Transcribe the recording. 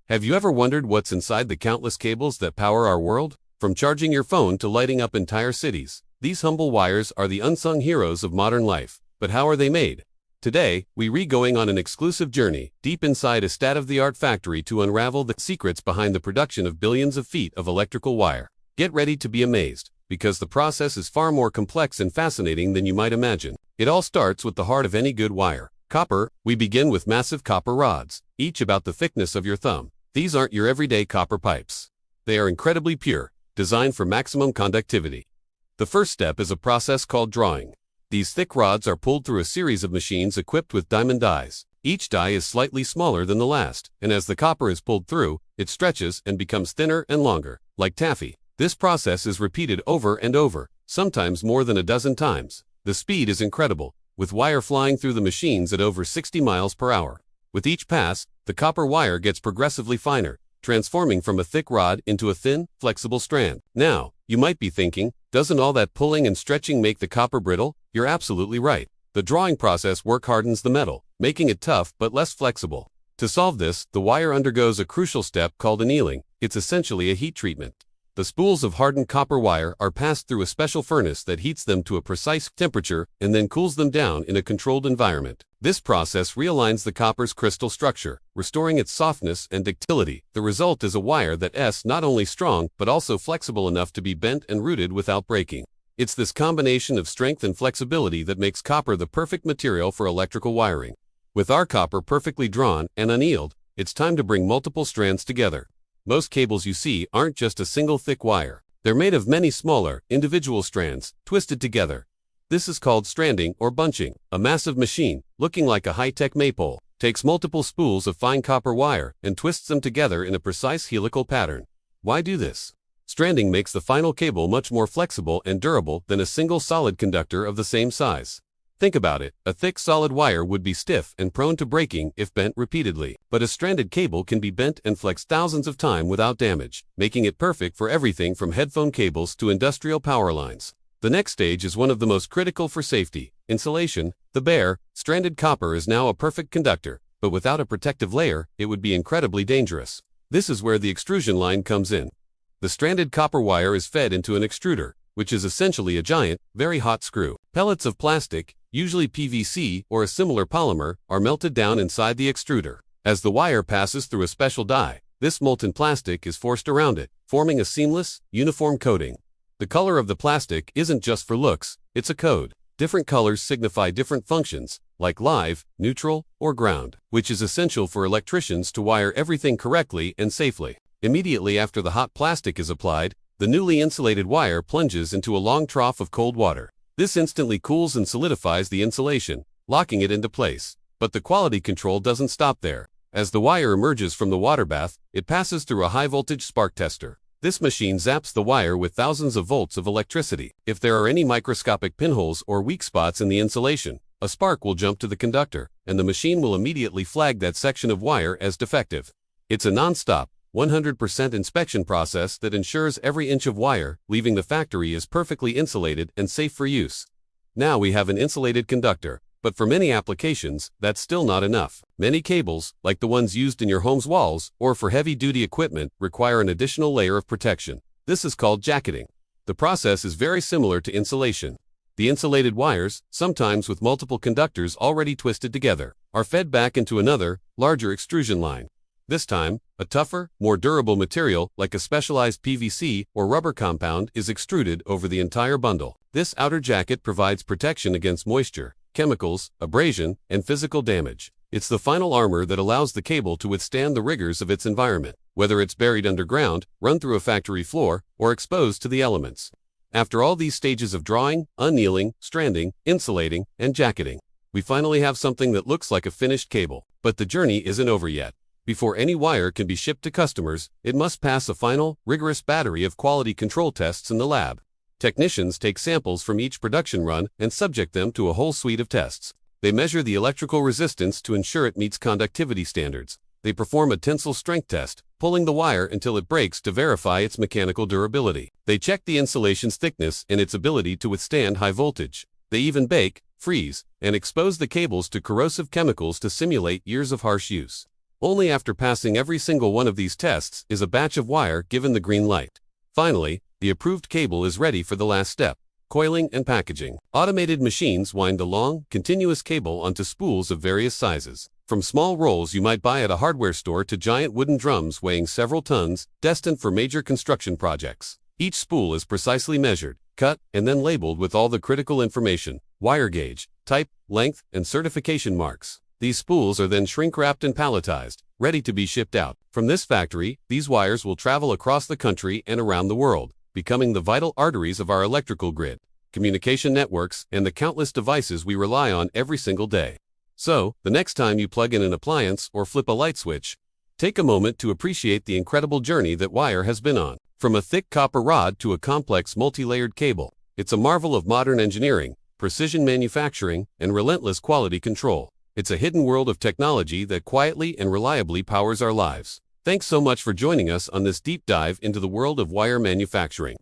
Have you ever wondered what's inside the countless cables that power our world? From charging your phone to lighting up entire cities, these humble wires are the unsung heroes of modern life. But how are they made? Today, we're going on an exclusive journey deep inside a state-of-the-art factory to unravel the secrets behind the production of billions of feet of electrical wire. Get ready to be amazed, because the process is far more complex and fascinating than you might imagine. It all starts with the heart of any good wire, copper. We begin with massive copper rods, each about the thickness of your thumb. These aren't your everyday copper pipes. They are incredibly pure, designed for maximum conductivity. The first step is a process called drawing. These thick rods are pulled through a series of machines equipped with diamond dies. Each die is slightly smaller than the last, and as the copper is pulled through, it stretches and becomes thinner and longer, like taffy. This process is repeated over and over, sometimes more than a dozen times. The speed is incredible, with wire flying through the machines at over 60 miles per hour. With each pass, the copper wire gets progressively finer, transforming from a thick rod into a thin, flexible strand. Now, you might be thinking, doesn't all that pulling and stretching make the copper brittle? You're absolutely right. The drawing process hardens the metal, making it tough but less flexible. To solve this, the wire undergoes a crucial step called annealing. It's essentially a heat treatment. The spools of hardened copper wire are passed through a special furnace that heats them to a precise temperature and then cools them down in a controlled environment. This process realigns the copper's crystal structure, restoring its softness and ductility. The result is a wire that's not only strong but also flexible enough to be bent and rooted without breaking. It's this combination of strength and flexibility that makes copper the perfect material for electrical wiring. With our copper perfectly drawn and annealed, it's time to bring multiple strands together. Most cables you see aren't just a single thick wire. They're made of many smaller, individual strands, twisted together. This is called stranding or bunching. A massive machine, looking like a high-tech maypole, takes multiple spools of fine copper wire and twists them together in a precise helical pattern. Why do this? Stranding makes the final cable much more flexible and durable than a single solid conductor of the same size. Think about it, a thick solid wire would be stiff and prone to breaking if bent repeatedly, but a stranded cable can be bent and flexed thousands of times without damage, making it perfect for everything from headphone cables to industrial power lines. The next stage is one of the most critical for safety: insulation. The bare, stranded copper is now a perfect conductor, but without a protective layer, it would be incredibly dangerous. This is where the extrusion line comes in. The stranded copper wire is fed into an extruder, which is essentially a giant, very hot screw. Pellets of plastic, usually PVC or a similar polymer, are melted down inside the extruder. As the wire passes through a special die, this molten plastic is forced around it, forming a seamless, uniform coating. The color of the plastic isn't just for looks, it's a code. Different colors signify different functions, like live, neutral, or ground, which is essential for electricians to wire everything correctly and safely. Immediately after the hot plastic is applied, the newly insulated wire plunges into a long trough of cold water. This instantly cools and solidifies the insulation, locking it into place. But the quality control doesn't stop there. As the wire emerges from the water bath, it passes through a high-voltage spark tester. This machine zaps the wire with thousands of volts of electricity. If there are any microscopic pinholes or weak spots in the insulation, a spark will jump to the conductor, and the machine will immediately flag that section of wire as defective. It's a non-stop, 100% inspection process that ensures every inch of wire leaving the factory is perfectly insulated and safe for use. Now we have an insulated conductor, but for many applications, that's still not enough. Many cables, like the ones used in your home's walls or for heavy-duty equipment, require an additional layer of protection. This is called jacketing. The process is very similar to insulation. The insulated wires, sometimes with multiple conductors already twisted together, are fed back into another, larger extrusion line. This time, a tougher, more durable material like a specialized PVC or rubber compound is extruded over the entire bundle. This outer jacket provides protection against moisture, chemicals, abrasion, and physical damage. It's the final armor that allows the cable to withstand the rigors of its environment, whether it's buried underground, run through a factory floor, or exposed to the elements. After all these stages of drawing, annealing, stranding, insulating, and jacketing, we finally have something that looks like a finished cable. But the journey isn't over yet. Before any wire can be shipped to customers, it must pass a final, rigorous battery of quality control tests in the lab. Technicians take samples from each production run and subject them to a whole suite of tests. They measure the electrical resistance to ensure it meets conductivity standards. They perform a tensile strength test, pulling the wire until it breaks to verify its mechanical durability. They check the insulation's thickness and its ability to withstand high voltage. They even bake, freeze, and expose the cables to corrosive chemicals to simulate years of harsh use. Only after passing every single one of these tests is a batch of wire given the green light. Finally, the approved cable is ready for the last step: coiling and packaging. Automated machines wind a long, continuous cable onto spools of various sizes. From small rolls you might buy at a hardware store to giant wooden drums weighing several tons, destined for major construction projects. Each spool is precisely measured, cut, and then labeled with all the critical information: wire gauge, type, length, and certification marks. These spools are then shrink-wrapped and palletized, ready to be shipped out. From this factory, these wires will travel across the country and around the world, becoming the vital arteries of our electrical grid, communication networks, and the countless devices we rely on every single day. So, the next time you plug in an appliance or flip a light switch, take a moment to appreciate the incredible journey that wire has been on. From a thick copper rod to a complex multi-layered cable, it's a marvel of modern engineering, precision manufacturing, and relentless quality control. It's a hidden world of technology that quietly and reliably powers our lives. Thanks so much for joining us on this deep dive into the world of wire manufacturing.